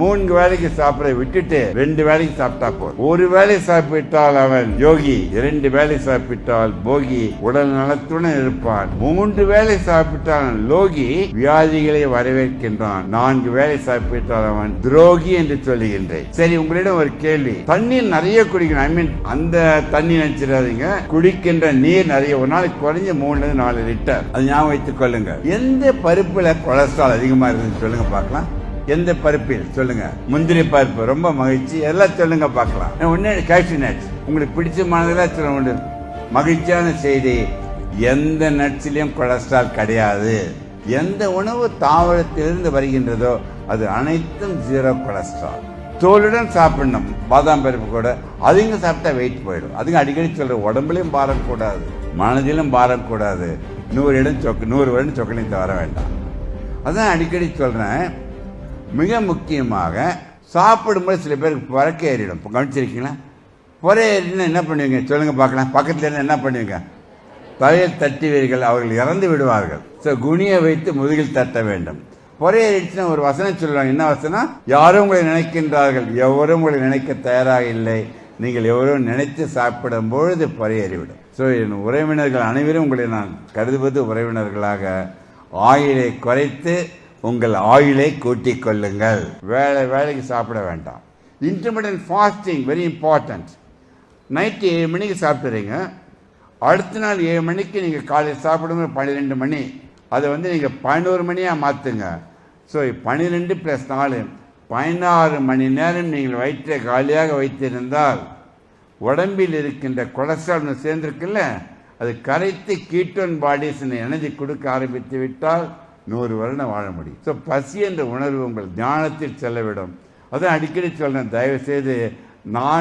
3 வேளைக்கு சாப்பிட விட்டுட்டு 2 வேளைக்கு சாப்பிட்டா போதும். ஒரு வேளை சாப்பிட்டால் அவன் யோகி, 2 வேளை சாப்பிட்டால் போகி, உடல் நலத்துடன் இருப்பான். 3 வேளை சாப்பிட்டால் லோகி, வியாதிகளை வரவேற்கின்றான். 4 வேளை சாப்பிட்டால் அவன் துரோகி என்று சொல்லுகின்றேன். சரி, உங்களிடம் ஒரு கேள்வி. தண்ணீர் நிறைய குடிக்கணும். அந்த தண்ணி நினைச்சிடாதீங்க, குடிக்கின்ற நீர் நிறைய. ஒரு நாளைக்கு குறைஞ்ச 3-4 லிட்டர். அது ஞாபகம் வைத்துக் கொள்ளுங்க. எந்த பருப்புல கொலஸ்ட்ரால் அதிகமா இருக்குன்னு சொல்லுங்க பார்க்கலாம். எந்த பருப்பில் சொல்லுங்க. முந்திரி பருப்பு, ரொம்ப மகிழ்ச்சி. எல்லாம் சொல்லுங்க பார்க்கலாம். ஒன்னே கேஷ்யூ நட்ஸ், உங்களுக்கு பிடிச்சமானதெல்லாம் சொல்ல வேண்டும். மகிழ்ச்சியான செய்தி, எந்த நட்ஸ்லயும் கொலஸ்ட்ரால் கிடையாது. எந்த உணவு தாவரத்திலிருந்து வருகின்றதோ அது அனைத்தும் 0 கொலஸ்ட்ரால். தோலுடன் சாப்பிடணும். பாதாம் பருப்பு கூட அதுங்க சாப்பிட்டா வெயிட் போயிடும். அதுங்க அடிக்கடி சொல்ற உடம்புலையும் பாரம் கூடாது, மனதிலும் பாரம் கூடாது. 100 வருடம் சொக்கலிங்க வர வேண்டாம். அதான் அடிக்கடி சொல்றேன். மிக முக்கியமாக சாப்பிடும்போது சில பேருக்கு புறக்க ஏறிடும். கவனிச்சிருக்கீங்களா? புற ஏறினா என்ன பண்ணுவீங்க சொல்லுங்க பார்க்கலாம். பக்கத்துல இருந்து என்ன பண்ணுவீங்க? தலையில் தட்டுவீர்கள், அவர்கள் இறந்து விடுவார்கள். குனியை வைத்து முதுகில் தட்ட வேண்டும். புற ஏறிடுச்சுன்னா ஒரு வசனம் சொல்லுவாங்க. என்ன வசனம்? யாரும் உங்களை நினைக்கின்றார்கள், எவரும் உங்களை நினைக்க தயாராக இல்லை. நீங்கள் எவரும் நினைத்து சாப்பிடும் பொழுது புற ஏறிவிடும். என் உறவினர்கள் அனைவரும் உங்களை நான் கருதுவது உறவினர்களாக. ஆயிலை குறைத்து உங்கள் ஆயிலை கூட்டிக் கொள்ளுங்கள். வேலைக்கு சாப்பிட வேண்டாம். Intermittent fasting very important. Night 7 மணிக்கு சாப்பிட்றீங்க, அடுத்த நாள் 7 மணிக்கு நீங்கள் காலையில் சாப்பிடும்போது 12 மணி, அதை நீங்கள் 11 மணியாக மாற்றுங்க. 12 + 4 16 மணி நேரம் நீங்கள் வயிற்றை காலியாக வைத்திருந்தால் உடம்பில் இருக்கின்ற கொலஸ்ட்ரால் சேர்ந்திருக்குல்ல, அது கரைத்து கீட்டோன் பாடிஸ் எனர்ஜி கொடுக்க ஆரம்பித்து விட்டால் 100 வருடம் வாழ முடியும். பசி என்ற உணர்வு உங்கள் ஞானத்தில் செல்லவிடும். அதான் அடிக்கடி சொல்றேன், தயவு செய்து நான்